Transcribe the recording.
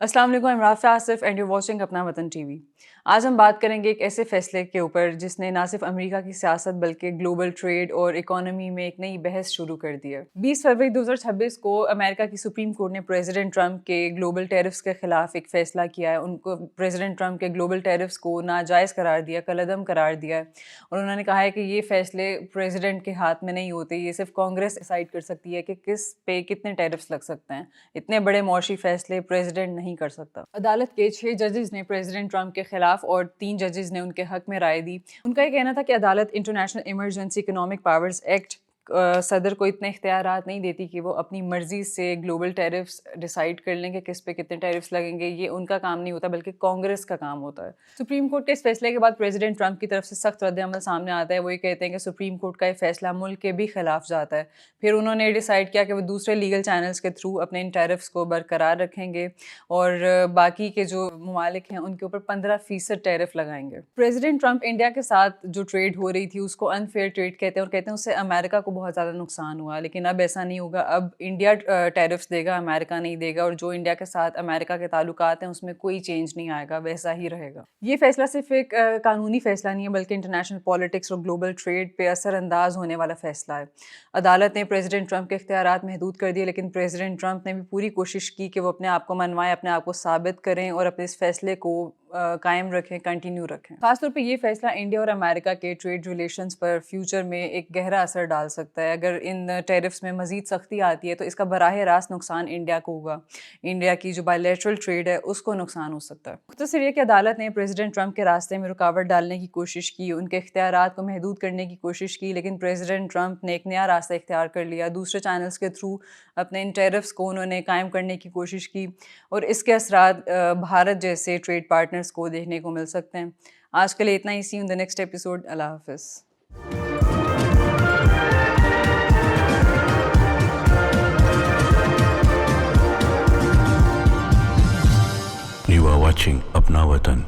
अस्सलाम वालेकुम, I'm Rafia Asif and you watching अपना वतन टीवी। आज हम बात करेंगे एक ऐसे फ़ैसले के ऊपर जिसने ना सिर्फ अमेरिका की सियासत बल्कि ग्लोबल ट्रेड और इकोनॉमी में एक नई बहस शुरू कर दी है। 20 फरवरी 2026 को अमेरिका की सुप्रीम कोर्ट ने प्रेसिडेंट ट्रंप के ग्लोबल टैरिफ्स के खिलाफ एक फ़ैसला किया है। उनको प्रेसिडेंट ट्रंप के ग्लोबल टैरिफ्स को नाजायज़ करार दिया, कलअदम करार दिया है और उन्होंने कहा है कि ये फ़ैसले प्रेसिडेंट के हाथ में नहीं होते, ये सिर्फ कांग्रेस डिसाइड कर सकती है कि किस पे कितने टैरिफ्स लग सकते हैं। इतने बड़े मौशी फ़ैसले प्रेसिडेंट नहीं कर सकता। अदालत के 6 जजेस ने प्रेसिडेंट ट्रंप के खिलाफ और 3 जजेस ने उनके हक में राय दी। उनका ये कहना था कि अदालत international emergency economic powers act सदर को इतने इख्तियारात नहीं देती कि वो अपनी मर्जी से ग्लोबल टैरिफ्स डिसाइड कर लें कि किस पे कितने टैरिफ्स लगेंगे। ये उनका काम नहीं होता बल्कि कांग्रेस का काम होता है। सुप्रीम कोर्ट के इस फैसले के बाद प्रेसिडेंट ट्रंप की तरफ से सख्त रद्द-ए-अमल सामने आता है। वो ये कहते हैं कि सुप्रीम कोर्ट का ये फैसला मुल्क के भी खिलाफ जाता है। फिर उन्होंने डिसाइड किया कि वो दूसरे लीगल चैनल्स के थ्रू अपने इन टैरिफ्स को बरकरार रखेंगे और बाकी के जो ममालिक हैं उनके ऊपर 15% टैरिफ लगाएंगे। प्रेसिडेंट ट्रंप इंडिया के साथ जो ट्रेड हो रही थी उसको अनफेयर ट्रेड कहते हैं और कहते हैं उससे अमेरिका को बहुत ज़्यादा नुकसान हुआ, लेकिन अब ऐसा नहीं होगा। अब इंडिया टैरिफ्स देगा, अमेरिका नहीं देगा और जो इंडिया के साथ अमेरिका के ताल्लुकात हैं उसमें कोई चेंज नहीं आएगा, वैसा ही रहेगा। ये फैसला सिर्फ एक कानूनी फैसला नहीं है बल्कि इंटरनेशनल पॉलिटिक्स और ग्लोबल ट्रेड पे असरअंदाज होने वाला फैसला है। अदालत ने प्रेसिडेंट ट्रंप के इख्तियारात महदूद कर दिए, लेकिन प्रेसिडेंट ट्रंप ने भी पूरी कोशिश की कि वो अपने आप को मनवाएं, अपने आप को साबित करें और अपने इस फैसले को कायम रखें, कंटिन्यू रखें। खासतौर पे ये फैसला इंडिया और अमेरिका के ट्रेड रिलेशंस पर फ्यूचर में एक गहरा असर डाल सकता है। अगर इन टैरिफ्स में मज़ीद सख्ती आती है तो इसका बराह रास्त नुकसान इंडिया को होगा। इंडिया की जो बायलैटरल ट्रेड है उसको नुकसान हो सकता है। मुख्तसर ये कि अदालत ने प्रेसिडेंट ट्रंप के रास्ते में रुकावट डालने की कोशिश की, उनके इख्तियारात को महदूद करने की कोशिश की, लेकिन प्रेसिडेंट ट्रंप ने एक नया रास्ता इख्तियार कर लिया। दूसरे चैनल्स के थ्रू अपने इन टैरिफ्स को उन्होंने कायम करने की कोशिश की और इसके असरात भारत जैसे ट्रेड पार्टनर्स को देखने को मिल सकते हैं। आज के लिए इतना ही। See you in the next episode. अल्लाह हाफ़िज़। You are watching Apna Watan.